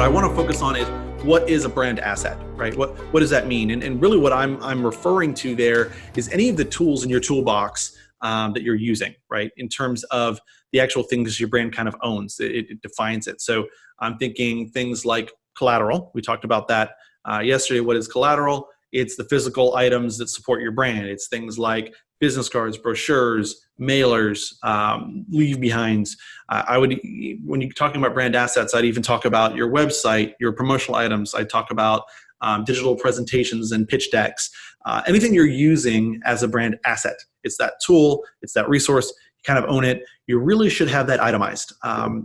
I want to focus on is what is a brand asset, right? What does that mean? And really what I'm referring to there is any of the tools in your toolbox that you're using, right? In terms of the actual things your brand kind of owns, it defines it. So I'm thinking things like collateral. We talked about that yesterday. What is collateral? It's the physical items that support your brand. It's things like business cards, brochures, mailers, leave behinds. When you're talking about brand assets, I'd even talk about your website, your promotional items. I'd talk about digital presentations and pitch decks, anything you're using as a brand asset. It's that tool, it's that resource, you kind of own it. You really should have that itemized.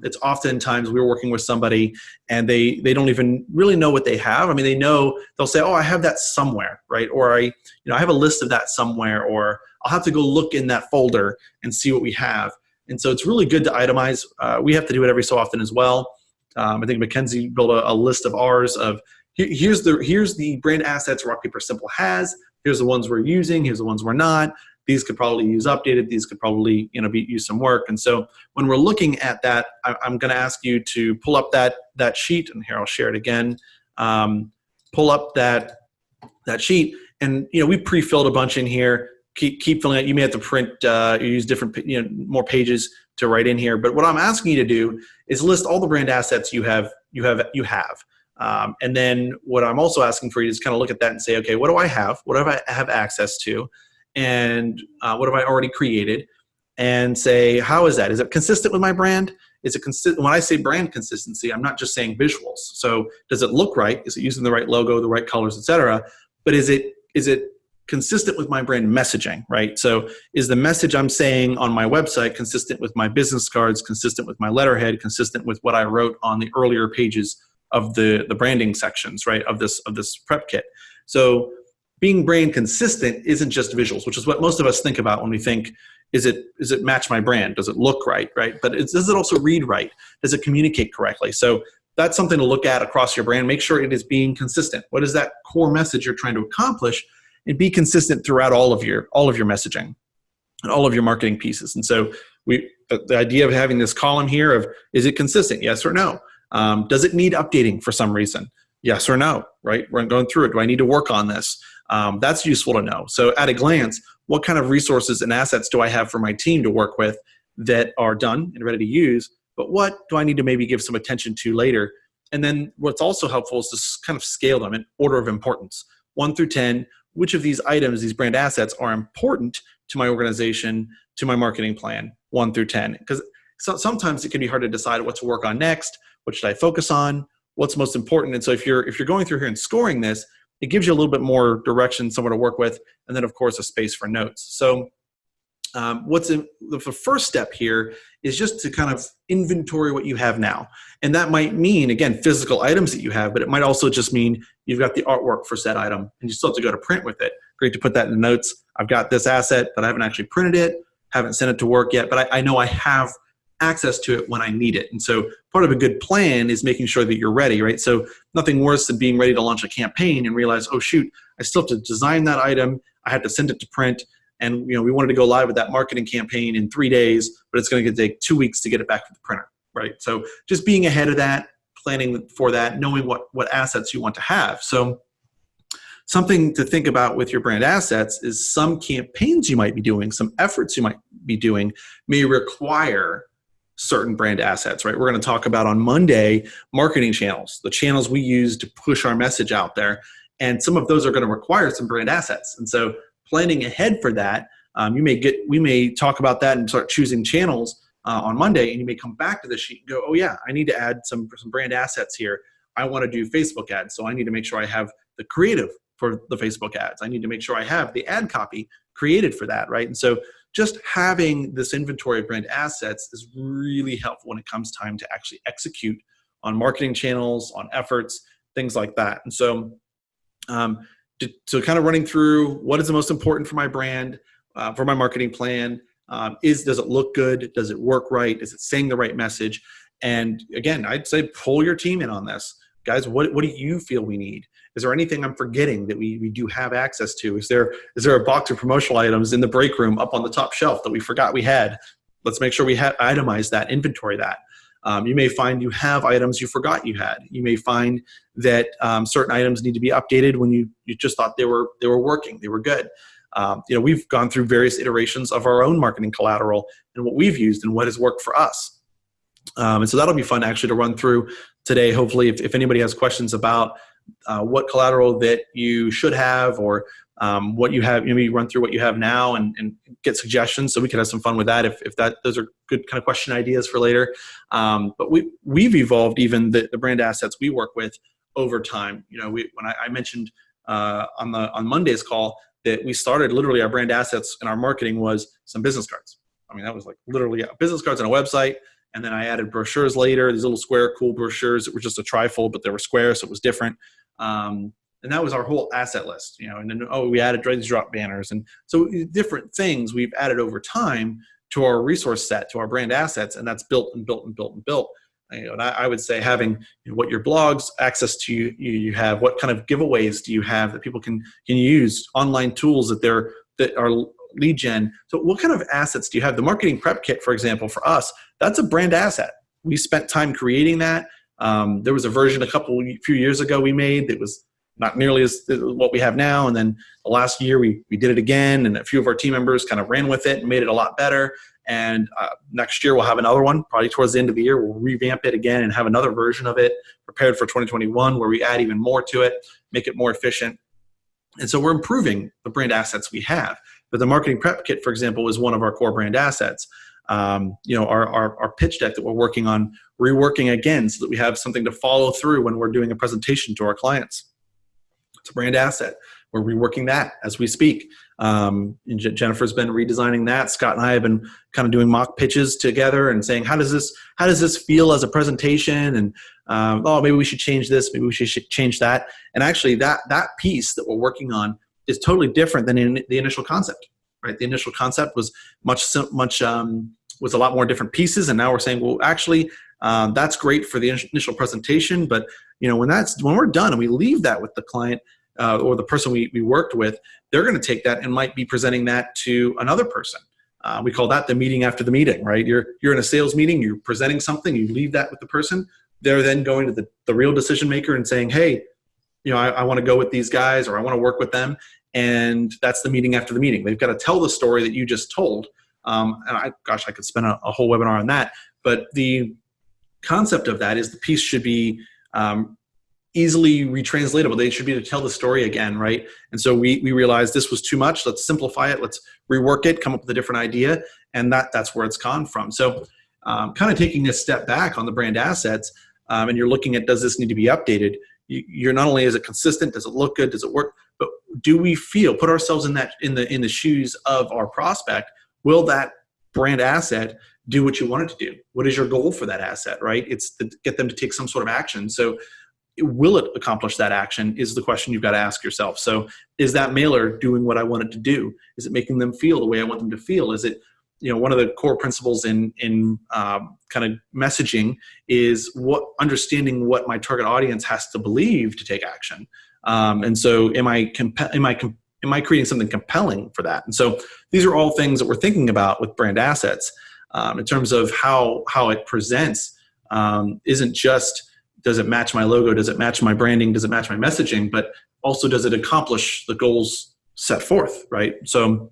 It's oftentimes we're working with somebody and they don't even really know what they have. I mean, they'll say, oh, I have that somewhere, right? Or I have a list of that somewhere, or I'll have to go look in that folder and see what we have. And so it's really good to itemize. We have to do it every so often as well. I think Mackenzie built a list of ours of here's the brand assets Rock Paper Simple has. Here's the ones we're using. Here's the ones we're not. These could probably use updated. These could probably use some work. And so when we're looking at that, I'm going to ask you to pull up that sheet. And here I'll share it again. Pull up that sheet, and we pre-filled a bunch in here. Keep filling it. You may have to print, use different, more pages to write in here. But what I'm asking you to do is list all the brand assets you have. And then what I'm also asking for you is kind of look at that and say, okay, what do I have? What do I have access to? And what have I already created? And say, how is that? Is it consistent with my brand? Is it consistent? When I say brand consistency, I'm not just saying visuals. So does it look right? Is it using the right logo, the right colors, et cetera? But is it consistent with my brand messaging, right? So is the message I'm saying on my website consistent with my business cards, consistent with my letterhead, consistent with what I wrote on the earlier pages of the branding sections, right, of this prep kit? So being brand consistent isn't just visuals, which is what most of us think about when we think, is it match my brand? Does it look right? But does it also read right? Does it communicate correctly? So that's something to look at across your brand. Make sure it is being consistent. What is that core message you're trying to accomplish? And be consistent throughout all of your messaging and all of your marketing pieces. And so the idea of having this column here of, is it consistent? Yes or no? Does it need updating for some reason? Yes or no, right? We're going through it. Do I need to work on this? That's useful to know. So at a glance, what kind of resources and assets do I have for my team to work with that are done and ready to use? But what do I need to maybe give some attention to later? And then what's also helpful is to kind of scale them in order of importance, 1 through 10. Which of these items, these brand assets, are important to my organization, to my marketing plan, 1 through 10? Because sometimes it can be hard to decide what to work on next. What should I focus on? What's most important? And so if you're going through here and scoring this, it gives you a little bit more direction, somewhere to work with, and then of course a space for notes. So the first step here is just to kind of inventory what you have now. And that might mean, again, physical items that you have, but it might also just mean you've got the artwork for said item and you still have to go to print with it. Great to put that in the notes. I've got this asset, but I haven't actually printed it, haven't sent it to work yet, but I know I have access to it when I need it. And so part of a good plan is making sure that you're ready, right? So nothing worse than being ready to launch a campaign and realize, oh shoot, I still have to design that item. I have to send it to print. And we wanted to go live with that marketing campaign in 3 days, but it's going to take 2 weeks to get it back to the printer, right? So just being ahead of that, planning for that, knowing what assets you want to have. So something to think about with your brand assets is some campaigns you might be doing, some efforts you might be doing may require certain brand assets, right? We're going to talk about on Monday marketing channels, the channels we use to push our message out there. And some of those are going to require some brand assets. And so planning ahead for that, we may talk about that and start choosing channels on Monday, and you may come back to the sheet and go, oh yeah, I need to add some brand assets here. I want to do Facebook ads, so I need to make sure I have the creative for the Facebook ads. I need to make sure I have the ad copy created for that, right? And so just having this inventory of brand assets is really helpful when it comes time to actually execute on marketing channels, on efforts, things like that. And so so kind of running through what is the most important for my brand, for my marketing plan. Does it look good? Does it work right? Is it saying the right message? And again, I'd say pull your team in on this. Guys, what do you feel we need? Is there anything I'm forgetting that we do have access to? Is there a box of promotional items in the break room up on the top shelf that we forgot we had? Let's make sure we itemize that, inventory that. You may find you have items you forgot you had. You may find that certain items need to be updated when you just thought they were working, they were good. We've gone through various iterations of our own marketing collateral and what we've used and what has worked for us. And so that'll be fun actually to run through today. Hopefully, if anybody has questions about what collateral that you should have, or what you have, maybe run through what you have now and get suggestions, so we can have some fun with that if those are good kind of question ideas for later. But we've evolved even the brand assets we work with over time. When I mentioned on Monday's call that we started literally our brand assets and our marketing was some business cards. I mean, that was like literally business cards on a website. And then I added brochures later, these little square, cool brochures that were just a trifold, but they were square, so it was different. And that was our whole asset list, and then, we added these drop banners. And so different things we've added over time to our resource set, to our brand assets, and that's built and built and built and built. And I would say having what your blogs access to, you have, what kind of giveaways do you have that people can use, online tools that are lead gen. So what kind of assets do you have? The marketing prep kit, for example, for us, that's a brand asset. We spent time creating that. There was a version few years ago we made that was not nearly as what we have now. And then the last year we did it again, and a few of our team members kind of ran with it and made it a lot better. And next year we'll have another one, probably towards the end of the year. We'll revamp it again and have another version of it prepared for 2021, where we add even more to it, make it more efficient. And so we're improving the brand assets we have. But the marketing prep kit, for example, is one of our core brand assets. Our pitch deck that we're working on reworking again so that we have something to follow through when we're doing a presentation to our clients. It's a brand asset. We're reworking that as we speak. Jennifer's been redesigning that. Scott and I have been kind of doing mock pitches together and saying, how does this feel as a presentation? And maybe we should change this. Maybe we should change that. And actually, that piece that we're working on is totally different than in the initial concept. Right? The initial concept was was a lot more different pieces, and now we're saying, well, actually, that's great for the initial presentation, but when we're done and we leave that with the client or the person we worked with, they're going to take that and might be presenting that to another person. We call that the meeting after the meeting, right? You're in a sales meeting, you're presenting something, you leave that with the person. They're then going to the real decision maker and saying, hey, I want to go with these guys, or I want to work with them. And that's the meeting after the meeting. They've got to tell the story that you just told. And I could spend a whole webinar on that. But the concept of that is the piece should be easily retranslatable. They should be to tell the story again, right? And so we realized this was too much. Let's simplify it. Let's rework it, come up with a different idea. And that's where it's gone from. So kind of taking a step back on the brand assets, and you're looking at, does this need to be updated? You're not only, is it consistent, does it look good, does it work, but do we put ourselves in the shoes of our prospect? Will that brand asset do what you want it to do? What is your goal for that asset, right? It's to get them to take some sort of action. So will it accomplish that action is the question you've got to ask yourself. So is that mailer doing what I want it to do? Is it making them feel the way I want them to feel? Is it, one of the core principles in kind of messaging is understanding what my target audience has to believe to take action. And so am I creating something compelling for that? And so these are all things that we're thinking about with brand assets in terms of how it presents. Isn't just, does it match my logo? Does it match my branding? Does it match my messaging? But also, does it accomplish the goals set forth, right? So,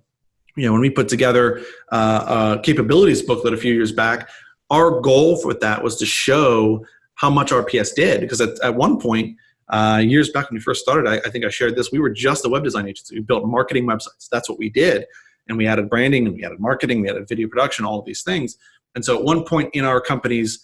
when we put together a capabilities booklet a few years back, our goal with that was to show how much RPS did. Because at one point, years back when we first started, I think I shared this, we were just a web design agency. We built marketing websites. That's what we did. And we added branding, and we added marketing, we added video production, all of these things. And so at one point in our company's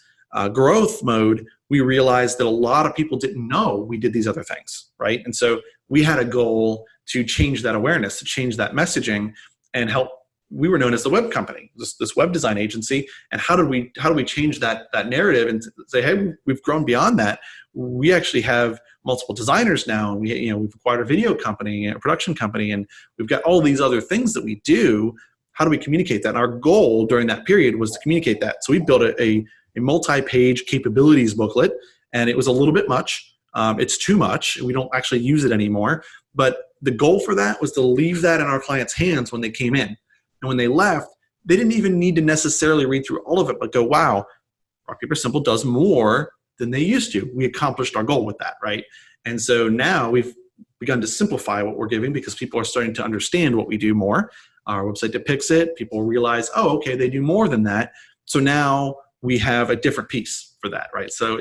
growth mode, we realized that a lot of people didn't know we did these other things, right? And so we had a goal to change that awareness, to change that messaging, and help. We were known as the web company, this web design agency. And how do we change that narrative and say, hey, we've grown beyond that. We actually have multiple designers now, and we've acquired a video company, a production company, and we've got all these other things that we do. How do we communicate that? And our goal during that period was to communicate that. So we built a multi-page capabilities booklet, and it was a little bit much. It's too much. We don't actually use it anymore. But the goal for that was to leave that in our clients' hands when they came in. And when they left, they didn't even need to necessarily read through all of it, but go, wow, Rock, Paper, Simple does more than they used to. We accomplished our goal with that, right? And so now we've begun to simplify what we're giving because people are starting to understand what we do more. Our website depicts it. People realize, oh, okay, they do more than that. So now we have a different piece for that, right? So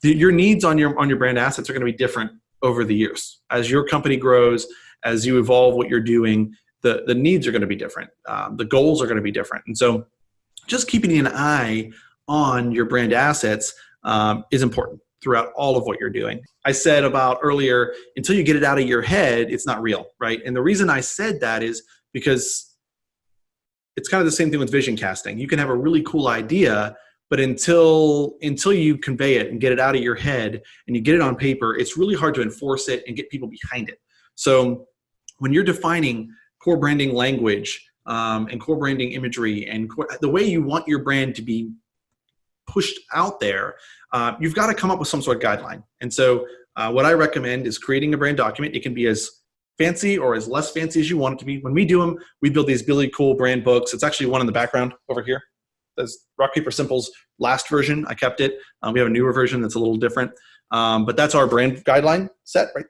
your needs on your brand assets are going to be different over the years. As your company grows, as you evolve what you're doing, the needs are going to be different. The goals are going to be different. And so just keeping an eye on your brand assets is important throughout all of what you're doing. I said about earlier, until you get it out of your head, it's not real, right? And the reason I said that is because it's kind of the same thing with vision casting. You can have a really cool idea, but until you convey it and get it out of your head and you get it on paper, it's really hard to enforce it and get people behind it. So when you're defining core branding language and core branding imagery and the way you want your brand to be pushed out there, you've got to come up with some sort of guideline. And so what I recommend is creating a brand document. It can be as fancy or as less fancy as you want it to be. When we do them, we build these really cool brand books. It's actually one in the background over here. That's Rock, Paper, Simple's last version. I kept it. We have a newer version that's a little different. But that's our brand guideline set right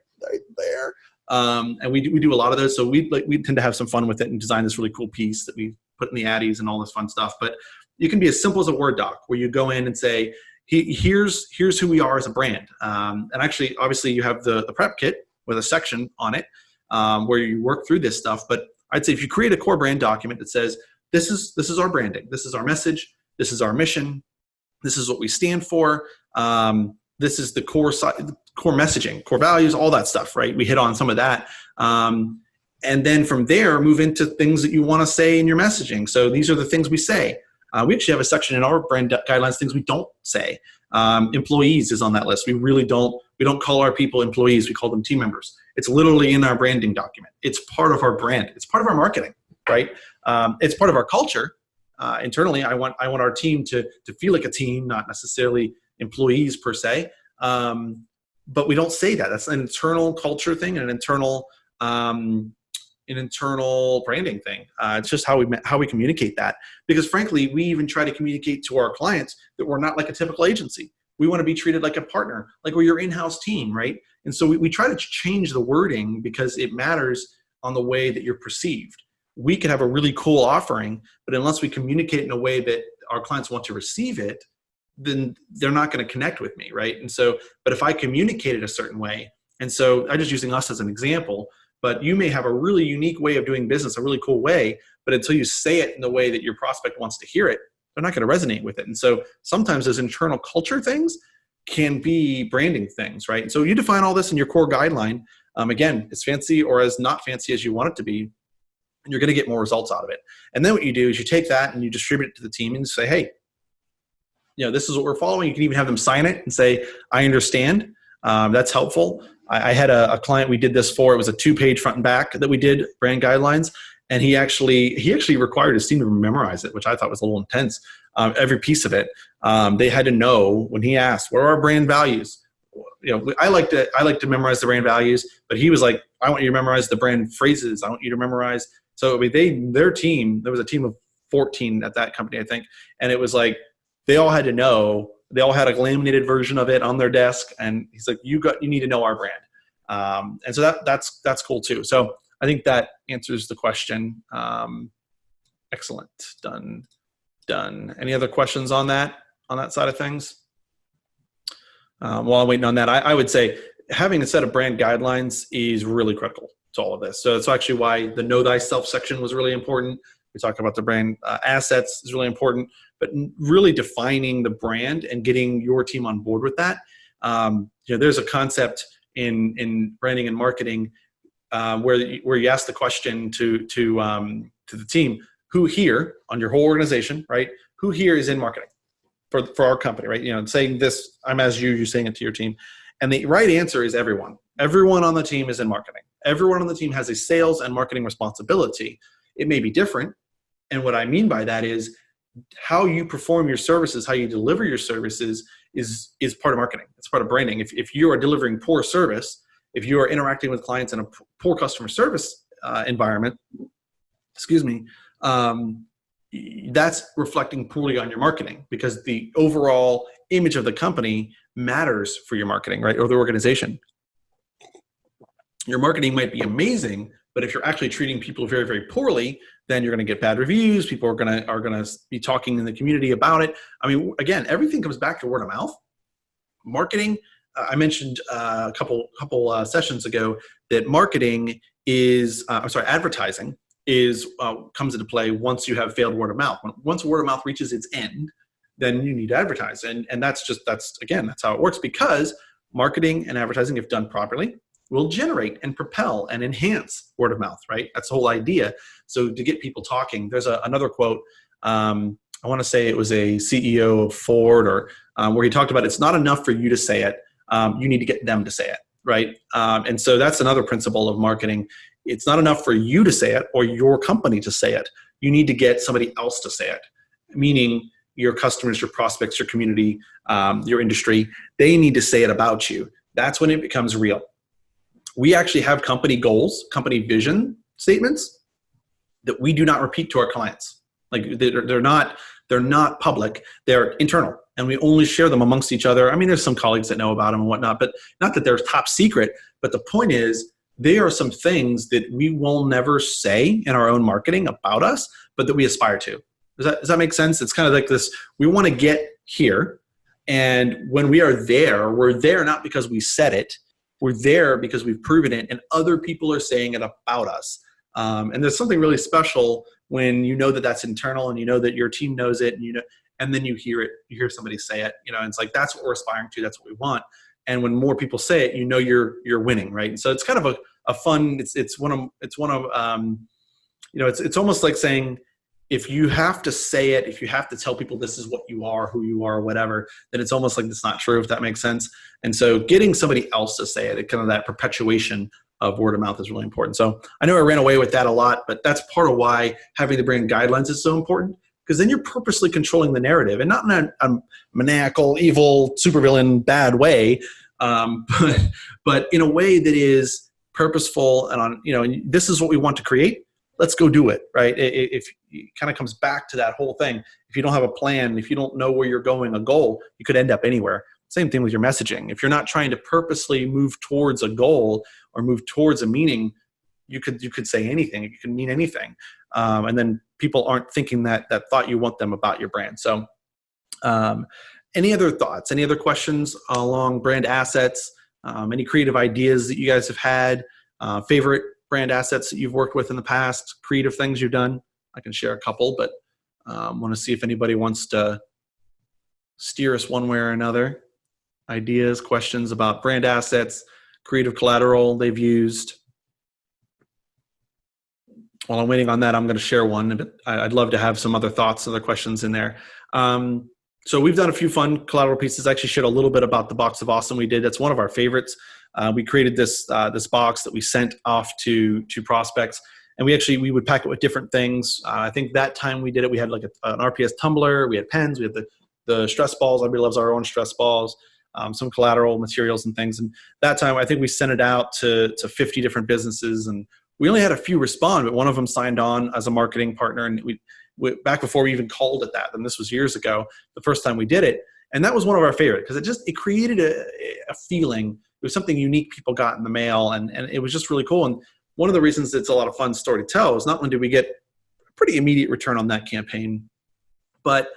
there. And we do a lot of those. So we tend to have some fun with it and design this really cool piece that we put in the Addies and all this fun stuff. But you can be as simple as a Word doc where you go in and say, here's who we are as a brand. And actually, obviously, you have the prep kit with a section on it where you work through this stuff. But I'd say if you create a core brand document that says, this is our branding, this is our message, this is our mission, this is what we stand for, this is the core messaging, core values, all that stuff, right? We hit on some of that. And then from there, move into things that you want to say in your messaging. So these are the things we say. We actually have a section in our brand guidelines, things we don't say. Employees is on that list. We don't call our people employees. We call them team members. It's literally in our branding document. It's part of our brand. It's part of our marketing, right? It's part of our culture. Internally, I want our team to feel like a team, not necessarily employees per se. But we don't say that. That's an internal culture thing and an internal branding thing. It's just how we communicate that. Because frankly, we even try to communicate to our clients that we're not like a typical agency. We want to be treated like a partner, like we're your in-house team, right? And so we try to change the wording because it matters on the way that you're perceived. We could have a really cool offering, but unless we communicate in a way that our clients want to receive it, then they're not going to connect with me, right? And so, but if I communicate it a certain way, and so I'm just using us as an example, but you may have a really unique way of doing business, a really cool way, but until you say it in the way that your prospect wants to hear it, they're not going to resonate with it. And so sometimes those internal culture things can be branding things, right? And so you define all this in your core guideline. Again, as fancy or as not fancy as you want it to be, and you're going to get more results out of it. And then what you do is you take that and you distribute it to the team and say, hey, this is what we're following. You can even have them sign it and say, I understand. That's helpful. I had a client we did this for. It was a 2-page front and back that we did, brand guidelines. And he actually required his team to memorize it, which I thought was a little intense. Every piece of it, they had to know when he asked, "What are our brand values?" I like to memorize the brand values, but he was like, "I want you to memorize the brand phrases. I want you to memorize." So their team, there was a team of 14 at that company, I think, and it was like they all had to know. They all had a laminated version of it on their desk, and he's like, "You need to know our brand," and so that's cool too. So I think that answers the question. Excellent. Done. Any other questions on that side of things? While I'm waiting on that, I would say having a set of brand guidelines is really critical to all of this. So that's actually why the Know Thyself section was really important. We talked about the brand assets is really important, but really defining the brand and getting your team on board with that. There's a concept in branding and marketing where you ask the question to the team, who here on your whole organization, right? Who here is in marketing for our company, right? Saying this, I'm as you're saying it to your team. And the right answer is everyone. Everyone on the team is in marketing. Everyone on the team has a sales and marketing responsibility. It may be different. And what I mean by that is how you perform your services, how you deliver your services is part of marketing. It's part of branding. If you are delivering poor service, if you are interacting with clients in a poor customer service environment, that's reflecting poorly on your marketing, because the overall image of the company matters for your marketing, right? Or the organization. Your marketing might be amazing, but if you're actually treating people very, very poorly, then you're going to get bad reviews. People are going to be talking in the community about it. I mean, again, everything comes back to word of mouth. Marketing, I mentioned a couple sessions ago that marketing is, advertising is comes into play once you have failed word of mouth. Once word of mouth reaches its end, then you need to advertise, and that's how it works, because marketing and advertising, if done properly, will generate and propel and enhance word of mouth, right? That's the whole idea. So to get people talking, there's another quote. I want to say it was a CEO of Ford, or where he talked about, it's not enough for you to say it. You need to get them to say it, right? And so that's another principle of marketing. It's not enough for you to say it or your company to say it. You need to get somebody else to say it, meaning your customers, your prospects, your community, your industry. They need to say it about you. That's when it becomes real. We actually have company goals, company vision statements that we do not repeat to our clients. Like they're not public, they're internal, and we only share them amongst each other. I mean, there's some colleagues that know about them and whatnot, but not that they're top secret. But the point is, there are some things that we will never say in our own marketing about us, but that we aspire to. Does that make sense? It's kind of like this, we want to get here. And when we are there, we're there not because we said it, we're there because we've proven it, and other people are saying it about us. And there's something really special when you know that that's internal, and you know that your team knows it, and then you hear it, you hear somebody say it, and it's like, that's what we're aspiring to, that's what we want. And when more people say it, you're winning, right? And so it's kind of a fun, it's almost like saying, if you have to say it, if you have to tell people this is what you are, who you are, whatever, then it's almost like it's not true, if that makes sense. And so getting somebody else to say it, kind of that perpetuation of word of mouth is really important. So I know I ran away with that a lot, but that's part of why having the brand guidelines is so important, because then you're purposely controlling the narrative, and not in a maniacal, evil, supervillain, bad way, but in a way that is purposeful and this is what we want to create. Let's go do it, right? If it kind of comes back to that whole thing. If you don't have a plan, if you don't know where you're going, a goal, you could end up anywhere. Same thing with your messaging. If you're not trying to purposely move towards a goal or move towards a meaning, you could say anything. You can mean anything. And then people aren't thinking that thought you want them about your brand. So any other thoughts, any other questions along brand assets, any creative ideas that you guys have had, favorite brand assets that you've worked with in the past, creative things you've done? I can share a couple, but want to see if anybody wants to steer us one way or another. Ideas, questions about brand assets, creative collateral they've used. While I'm waiting on that, I'm going to share one, but I'd love to have some other thoughts, other questions in there. So we've done a few fun collateral pieces. I actually shared a little bit about the Box of Awesome we did. That's one of our favorites. We created this box that we sent off to prospects, and we would pack it with different things. I think that time we did it, we had like an RPS tumbler, we had pens, we had the stress balls. Everybody loves our own stress balls, some collateral materials and things. And that time, I think we sent it out to 50 different businesses, and we only had a few respond, but one of them signed on as a marketing partner. And we back before we even called it that, and this was years ago, the first time we did it. And that was one of our favorite, because it created a feeling. It was something unique people got in the mail, and it was just really cool. And one of the reasons it's a lot of fun story to tell is not only did we get a pretty immediate return on that campaign, but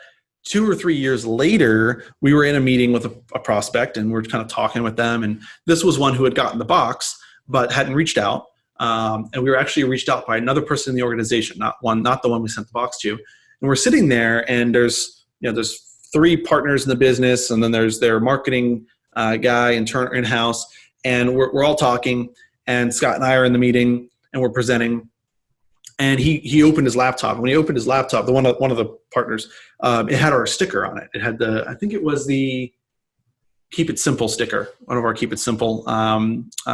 2 or 3 years later, we were in a meeting with a prospect, and we're kind of talking with them. And this was one who had gotten the box, but hadn't reached out. And we were actually reached out by another person in the organization, not the one we sent the box to. And we're sitting there, and there's 3 partners in the business, and then there's their marketing guy in-house, and we're all talking. And Scott and I are in the meeting, and we're presenting. And he opened his laptop. And when he opened his laptop, one of the partners, it had our sticker on it. It had I think it was the Keep It Simple sticker, one of our Keep It Simple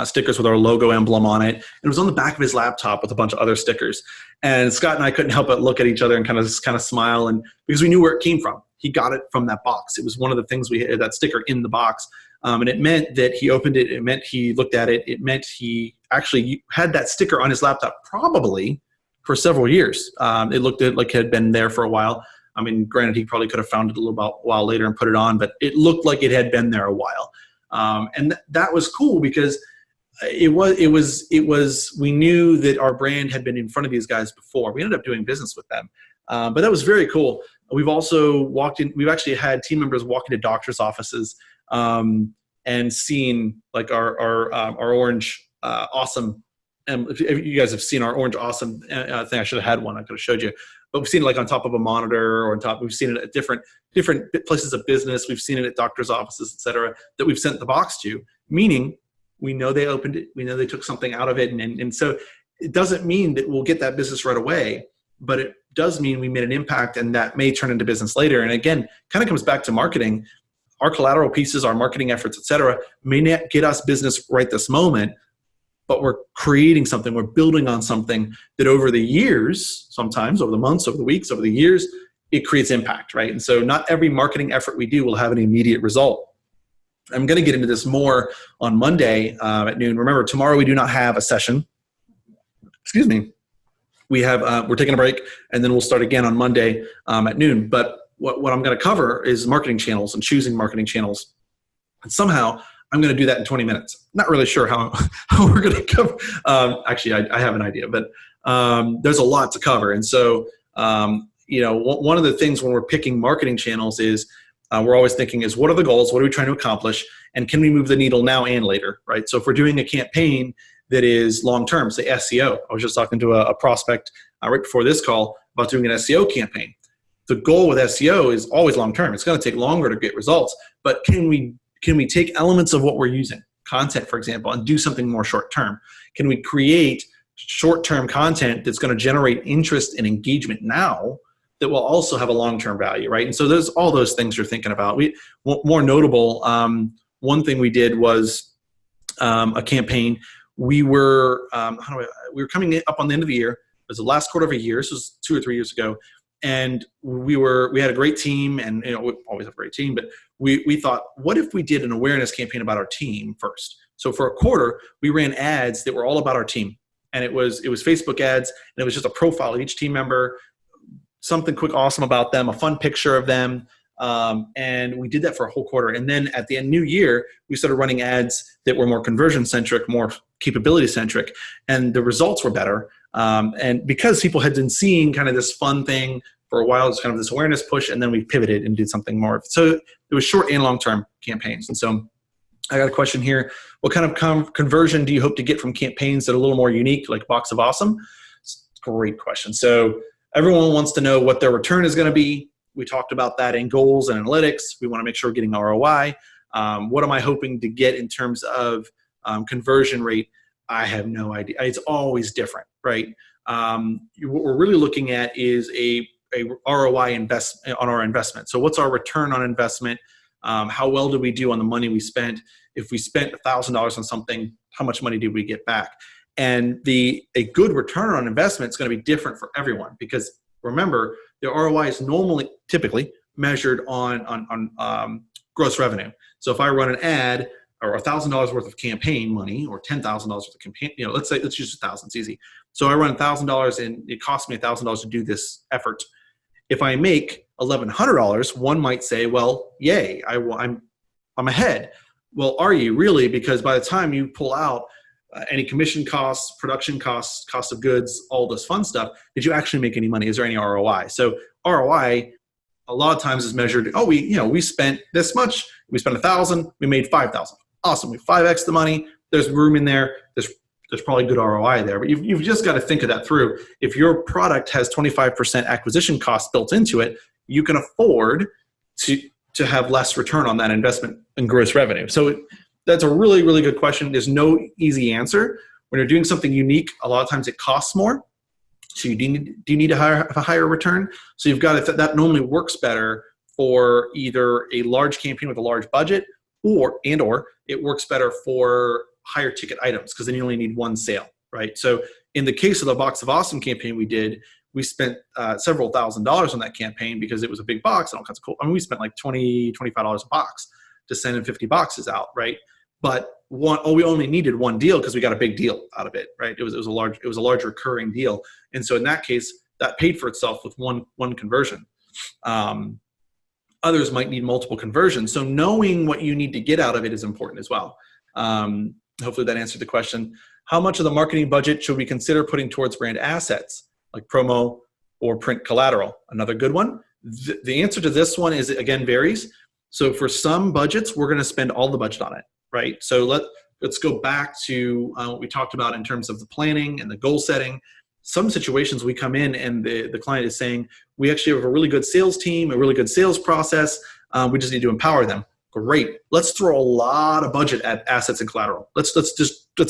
stickers with our logo emblem on it. It was on the back of his laptop with a bunch of other stickers. And Scott and I couldn't help but look at each other and kind of smile, and because we knew where it came from. He got it from that box. It was one of the things we had, that sticker in the box. And it meant that he opened it. It meant he looked at it. It meant he actually had that sticker on his laptop probably for several years. It looked like it had been there for a while. I mean, granted, he probably could have found it a while later and put it on, but it looked like it had been there a while. And that was cool because we knew that our brand had been in front of these guys before. We ended up doing business with them. But that was very cool. We've actually had team members walk into doctor's offices and seen like our Orange Awesome. And if you guys have seen our Orange Awesome thing, I should have had one. I could have showed you. But we've seen it like on top of a monitor or on top. We've seen it at different places of business. We've seen it at doctors' offices, et cetera, that we've sent the box to, meaning we know they opened it. We know they took something out of it. And so it doesn't mean that we'll get that business right away, but it does mean we made an impact, and that may turn into business later. And again, kind of comes back to marketing. Our collateral pieces, our marketing efforts, et cetera, may not get us business right this moment, but we're creating something, we're building on something that over the years, sometimes over the months, over the weeks, over the years, it creates impact, right? And so not every marketing effort we do will have an immediate result. I'm going to get into this more on Monday at noon. Remember, tomorrow we do not have a session. Excuse me. We're taking a break, and then we'll start again on Monday at noon. But what I'm going to cover is marketing channels and choosing marketing channels. And somehow I'm going to do that in 20 minutes. Not really sure how we're going to cover. Actually, I have an idea, but there's a lot to cover. And so, one of the things when we're picking marketing channels is we're always thinking is, what are the goals? What are we trying to accomplish? And can we move the needle now and later, right? So if we're doing a campaign that is long-term, say SEO. I was just talking to a prospect right before this call about doing an SEO campaign. The goal with SEO is always long-term. It's going to take longer to get results, but can we take elements of what we're using, content, for example, and do something more short-term? Can we create short-term content that's going to generate interest and engagement now that will also have a long-term value, right? And so there's all those things you're thinking about. More notable, one thing we did was a campaign. We were coming up on the end of the year. It was the last quarter of a year. This was 2 or 3 years ago. And we had a great team, and we always have a great team, but we thought, what if we did an awareness campaign about our team first? So for a quarter, we ran ads that were all about our team. And it was Facebook ads, and it was just a profile of each team member, something quick, awesome about them, a fun picture of them. And we did that for a whole quarter. And then at the end, new year, we started running ads that were more conversion-centric, more capability-centric, and the results were better. And because people had been seeing kind of this fun thing for a while, it's kind of this awareness push, and then we pivoted and did something more. So it was short and long-term campaigns. And so I got a question here. What kind of conversion do you hope to get from campaigns that are a little more unique, like Box of Awesome? Great question. So everyone wants to know what their return is going to be. We talked about that in goals and analytics. We want to make sure we're getting ROI. What am I hoping to get in terms of conversion rate? I have no idea. It's always different, right? What we're really looking at is a ROI on our investment. So what's our return on investment? How well did we do on the money we spent? If we spent $1,000 on something, how much money did we get back? And a good return on investment is going to be different for everyone, because remember, the ROI is typically measured on gross revenue. So if I run an ad or $1,000 worth of campaign money, or $10,000 worth of campaign, let's use 1,000. It's easy. So I run $1,000 and it costs me $1,000 to do this effort. If I make $1,100, one might say, well, yay, I'm ahead. Well, are you really? Because by the time you pull out any commission costs, production costs, cost of goods, all this fun stuff, did you actually make any money? Is there any ROI? So ROI a lot of times is measured, we spent this much, we spent 1,000, we made 5,000. Awesome, we 5x the money, there's room in there, there's probably good ROI there, but you've just got to think of that through. If your product has 25% acquisition costs built into it, you can afford to have less return on that investment in gross revenue. So that's a really, really good question. There's no easy answer. When you're doing something unique, a lot of times it costs more. So do you need to have a higher return? So you've got that normally works better for either a large campaign with a large budget, or it works better for higher ticket items, because then you only need one sale, right? So in the case of the Box of Awesome campaign we spent several $1,000s on that campaign because it was a big box and all kinds of cool. I mean, we spent like $20, $25 a box to send in 50 boxes out, right? But we only needed one deal because we got a big deal out of it, right? It was a large recurring deal. And so in that case, that paid for itself with one conversion. Others might need multiple conversions. So knowing what you need to get out of it is important as well. Hopefully that answered the question. How much of the marketing budget should we consider putting towards brand assets like promo or print collateral? Another good one. The answer to this one is, again, varies. So for some budgets, we're going to spend all the budget on it, right? So let's go back to what we talked about in terms of the planning and the goal setting. Some situations we come in and the client is saying, we actually have a really good sales team, a really good sales process. We just need to empower them. Great. Let's throw a lot of budget at assets and collateral. Let's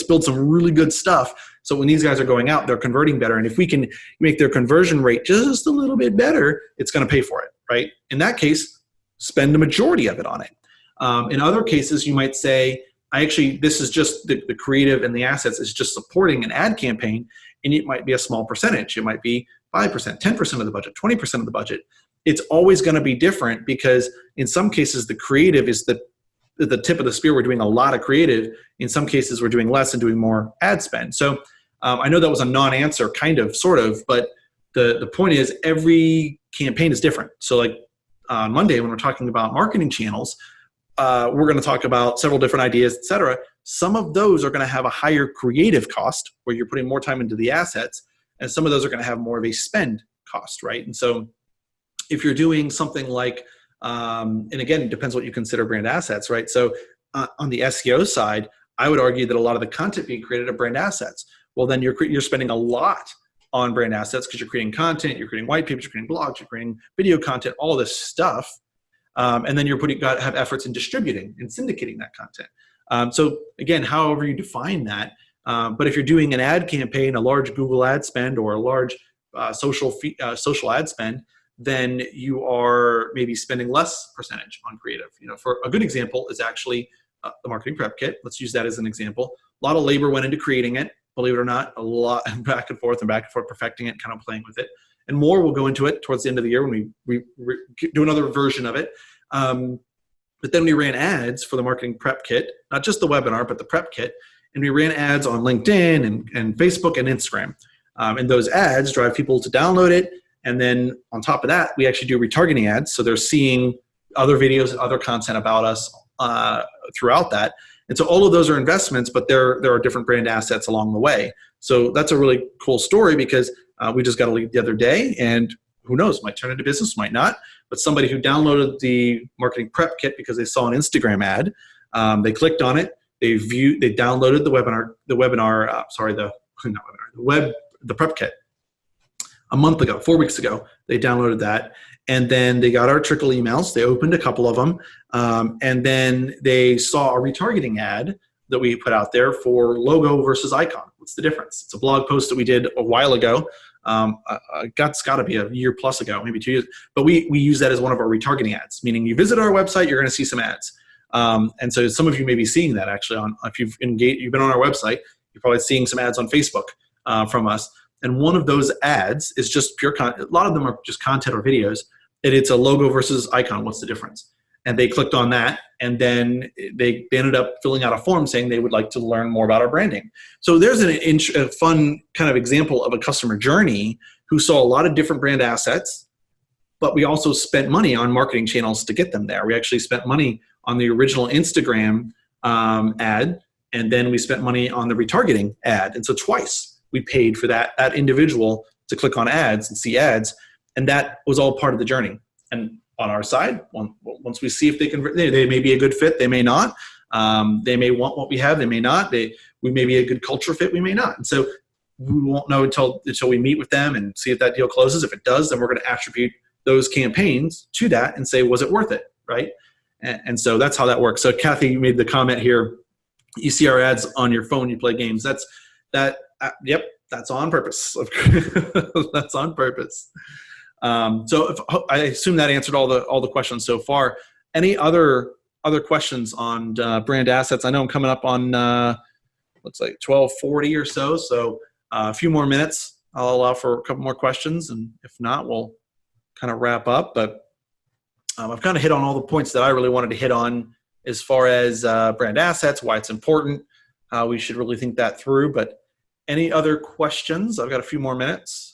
build some really good stuff. So when these guys are going out, they're converting better. And if we can make their conversion rate just a little bit better, it's going to pay for it, right? In that case, spend the majority of it on it. In other cases, you might say, this is just the creative and the assets is just supporting an ad campaign, and it might be a small percentage. It might be 5%, 10% of the budget, 20% of the budget. It's always going to be different because in some cases the creative is the tip of the spear. We're doing a lot of creative. In some cases we're doing less and doing more ad spend. So I know that was a non-answer, kind of, sort of, but the point is every campaign is different. So like on Monday when we're talking about marketing channels, we're going to talk about several different ideas, et cetera. Some of those are going to have a higher creative cost where you're putting more time into the assets, and some of those are going to have more of a spend cost, right? And so if you're doing something like, and again, it depends what you consider brand assets, right? So on the SEO side, I would argue that a lot of the content being created are brand assets. Well, then you're spending a lot on brand assets because you're creating content, you're creating white papers, you're creating blogs, you're creating video content, all this stuff. And then you're have efforts in distributing and syndicating that content. So again, however you define that, but if you're doing an ad campaign, a large Google ad spend or a large social ad spend, then you are maybe spending less percentage on creative. For a good example is actually the marketing prep kit. Let's use that as an example. A lot of labor went into creating it, believe it or not, a lot back and forth, perfecting it, kind of playing with it. And more will go into it towards the end of the year when we do another version of it. But then we ran ads for the marketing prep kit, not just the webinar, but the prep kit. And we ran ads on LinkedIn and Facebook and Instagram. And those ads drive people to download it. And then on top of that, we actually do retargeting ads. So they're seeing other videos, other content about us throughout that. And so all of those are investments, but there are different brand assets along the way. So that's a really cool story because we just got a lead the other day, and who knows, might turn into business, might not. But somebody who downloaded the marketing prep kit because they saw an Instagram ad, they clicked on it, they downloaded the prep kit. A month ago, 4 weeks ago, they downloaded that, and then they got our trickle emails. They opened a couple of them, and then they saw a retargeting ad that we put out there for logo versus icon. What's the difference? It's a blog post that we did a while ago. It's got to be a year plus ago, maybe 2 years. But we use that as one of our retargeting ads, meaning you visit our website, you're going to see some ads. And so some of you may be seeing that actually if you've been on our website, you're probably seeing some ads on Facebook from us. And one of those ads is just pure content. A lot of them are just content or videos. And it's a logo versus icon. What's the difference? And they clicked on that, and then they ended up filling out a form saying they would like to learn more about our branding. So there's a fun kind of example of a customer journey who saw a lot of different brand assets, but we also spent money on marketing channels to get them there. We actually spent money on the original Instagram ad, and then we spent money on the retargeting ad. And so twice we paid for that individual to click on ads and see ads, and that was all part of the journey. And on our side, once we see if they may be a good fit, they may not. They may want what we have, they may not. We may be a good culture fit, we may not. And so we won't know until we meet with them and see if that deal closes. If it does, then we're going to attribute those campaigns to that and say, was it worth it, right? And so that's how that works. So Kathy, you made the comment here, you see our ads on your phone, you play games. Yep, that's on purpose. That's on purpose. So I assume that answered all the questions so far. Any other questions on brand assets? I know I'm coming up on looks like 12:40 or so. So a few more minutes. I'll allow for a couple more questions, and if not, we'll kind of wrap up. But I've kind of hit on all the points that I really wanted to hit on as far as brand assets, why it's important, how we should really think that through. But any other questions? I've got a few more minutes.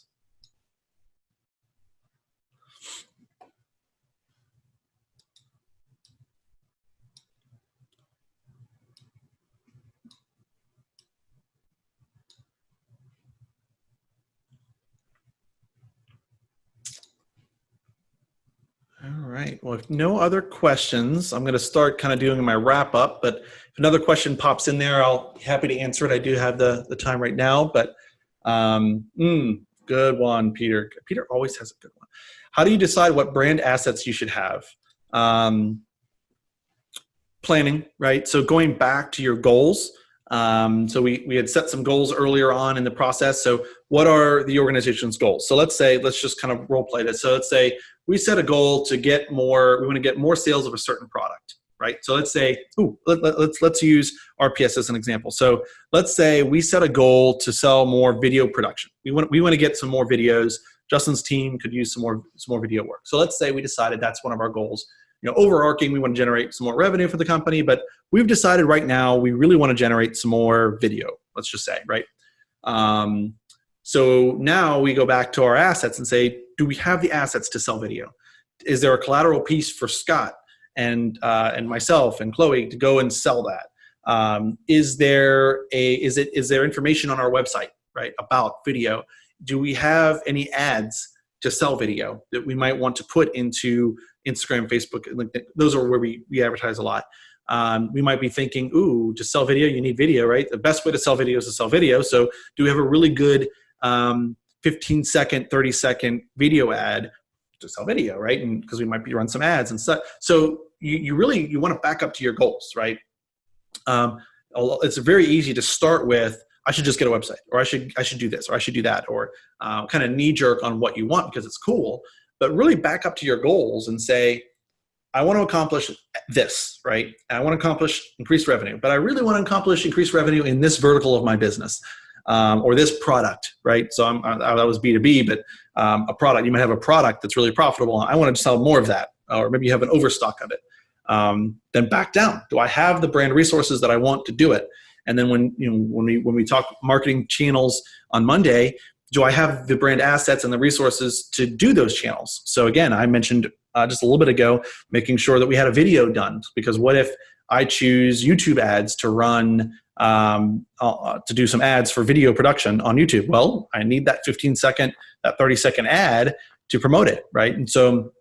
All right. Well, if no other questions, I'm going to start kind of doing my wrap up. But if another question pops in there, I'll be happy to answer it. I do have the time right now. But good one, Peter. Peter always has a good one. How do you decide what brand assets you should have? Planning, right? So going back to your goals. So we had set some goals earlier on in the process. So what are the organization's goals? So let's just kind of role play this. So let's say we set a goal to get more, we want to get more sales of a certain product, right? So let's say, let's use RPS as an example. So let's say we set a goal to sell more video production. We want to get some more videos. Justin's team could use some more video work. So let's say we decided that's one of our goals. Overarching, we want to generate some more revenue for the company, but we've decided right now we really want to generate some more video, let's just say, right? So now we go back to our assets and say, do we have the assets to sell video? Is there a collateral piece for Scott and myself and Chloe to go and sell that? Is there information on our website, right, about video? Do we have any ads to sell video that we might want to put into Instagram, Facebook, LinkedIn? Those are where we advertise a lot. We might be thinking, to sell video, you need video, right? The best way to sell video is to sell video. So do we have a really good 15-second, 30-second video ad to sell video, right? And because we might be run some ads and stuff. So you want to back up to your goals, right? It's very easy to start with, I should just get a website, or I should do this, or I should do that, or kind of knee jerk on what you want because it's cool. But really back up to your goals and say, I want to accomplish this, right? I want to accomplish increased revenue, but I really want to accomplish increased revenue in this vertical of my business, or this product, right? So that was B2B, but a product, you might have a product that's really profitable. I want to sell more of that, or maybe you have an overstock of it. Then back down. Do I have the brand resources that I want to do it? And then when we talk marketing channels on Monday, do I have the brand assets and the resources to do those channels? So again, I mentioned just a little bit ago, making sure that we had a video done, because what if I choose YouTube ads to run, to do some ads for video production on YouTube? Well, I need that 15-second, that 30-second ad to promote it, right? And so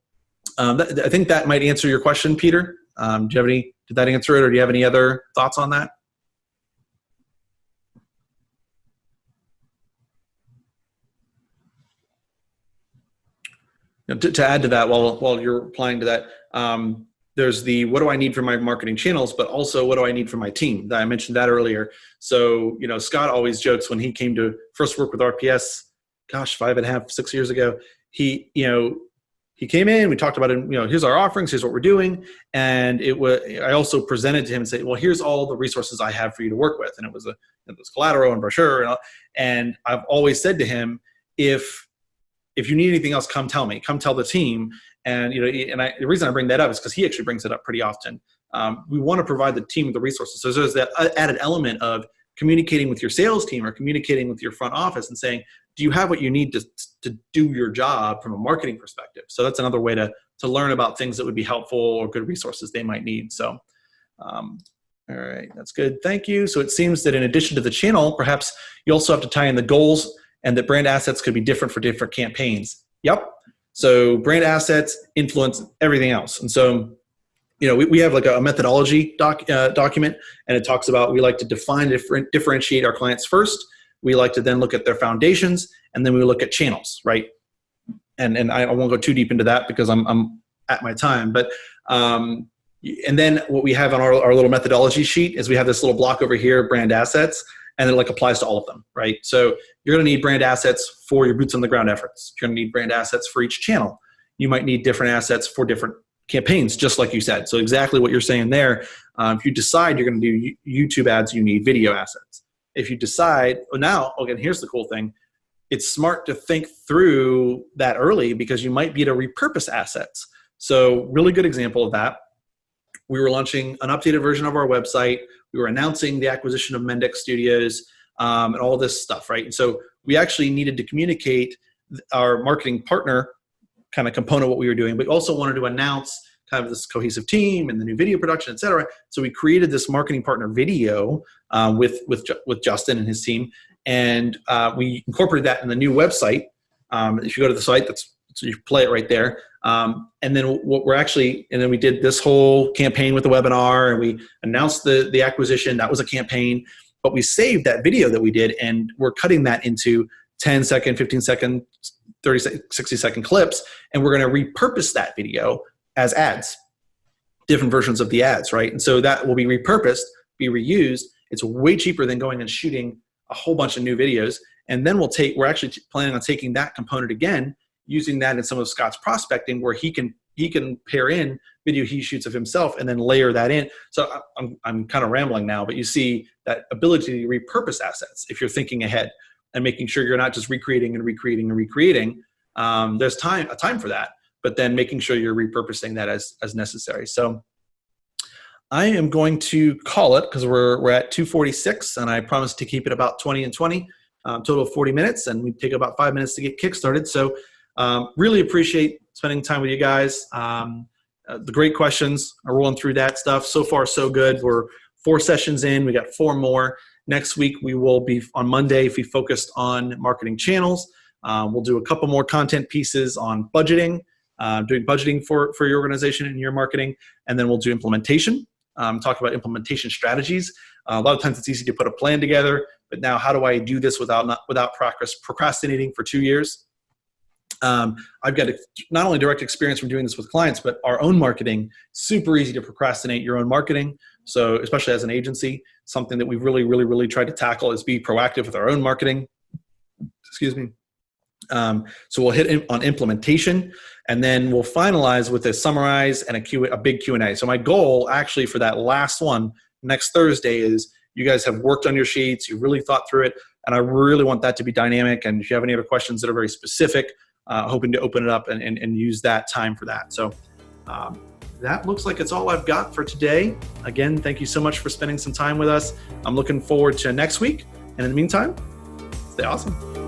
I think that might answer your question, Peter. Did that answer it, or do you have any other thoughts on that? To add to that, while you're applying to that, there's the what do I need for my marketing channels, but also what do I need for my team? I mentioned that earlier. So, Scott always jokes when he came to first work with RPS, 5.5, 6 years ago, he came in, we talked about it, here's our offerings, here's what we're doing. And I also presented to him and said, well, here's all the resources I have for you to work with. And it was collateral and brochure. And I've always said to him, if you need anything else, come tell me, come tell the team. And, the reason I bring that up is because he actually brings it up pretty often. We want to provide the team with the resources. So there's that added element of communicating with your sales team or communicating with your front office and saying, do you have what you need to do your job from a marketing perspective? So that's another way to learn about things that would be helpful or good resources they might need. So, all right, that's good. Thank you. So it seems that in addition to the channel, perhaps you also have to tie in the goals, and that brand assets could be different for different campaigns. Yep. So brand assets influence everything else. And so, we have like a methodology document, and it talks about, we like to differentiate our clients first. We like to then look at their foundations, and then we look at channels, right? And I won't go too deep into that because I'm at my time. But and then what we have on our little methodology sheet is we have this little block over here, brand assets, and it applies to all of them, right? So you're going to need brand assets for your boots on the ground efforts. You're going to need brand assets for each channel. You might need different assets for different campaigns, just like you said. So exactly what you're saying there. If you decide you're going to do YouTube ads, you need video assets. If you decide, again, here's the cool thing. It's smart to think through that early, because you might be able to repurpose assets. So really good example of that we were launching an updated version of our website. We were announcing the acquisition of Mendex Studios, and all this stuff, right? And so we actually needed to communicate our marketing partner kind of component of what we were doing, but also wanted to announce kind of this cohesive team and the new video production, et cetera. So we created this marketing partner video with Justin and his team, and we incorporated that in the new website. If you go to the site, so you play it right there. And then we did this whole campaign with the webinar, and we announced the acquisition. That was a campaign, but we saved that video that we did, and we're cutting that into 10-second, 15-second, 60-second clips, and we're going to repurpose that video as ads, different versions of the ads, right? And so that will be repurposed, be reused. It's way cheaper than going and shooting a whole bunch of new videos. And then we're actually planning on taking that component again, using that in some of Scott's prospecting, where he can pair in video he shoots of himself and then layer that in. So I'm kind of rambling now, but you see that ability to repurpose assets if you're thinking ahead and making sure you're not just recreating and recreating and recreating. There's a time for that, but then making sure you're repurposing that as necessary. So I am going to call it, because we're at 2:46, and I promised to keep it about 20 and 20, total of 40 minutes, and we take about 5 minutes to get kickstarted. So really appreciate spending time with you guys. The great questions, are rolling through that stuff. So far, so good. We're 4 sessions in. We got 4 more. Next week, we will be, on Monday, if we focused on marketing channels. We'll do a couple more content pieces on budgeting, doing budgeting for your organization and your marketing, and then we'll do implementation, talk about implementation strategies. A lot of times it's easy to put a plan together, but now how do I do this without procrastinating for 2 years? I've got not only direct experience from doing this with clients, but our own marketing. Super easy to procrastinate your own marketing. So especially as an agency, something that we've really, really, really tried to tackle is be proactive with our own marketing. Excuse me. So we'll hit on implementation, and then we'll finalize with a summarize and a big Q&A. So my goal actually for that last one next Thursday is you guys have worked on your sheets, you really thought through it, and I really want that to be dynamic. And if you have any other questions that are very specific, hoping to open it up and use that time for that. So that looks like it's all I've got for today. Again, thank you so much for spending some time with us. I'm looking forward to next week. And in the meantime, stay awesome.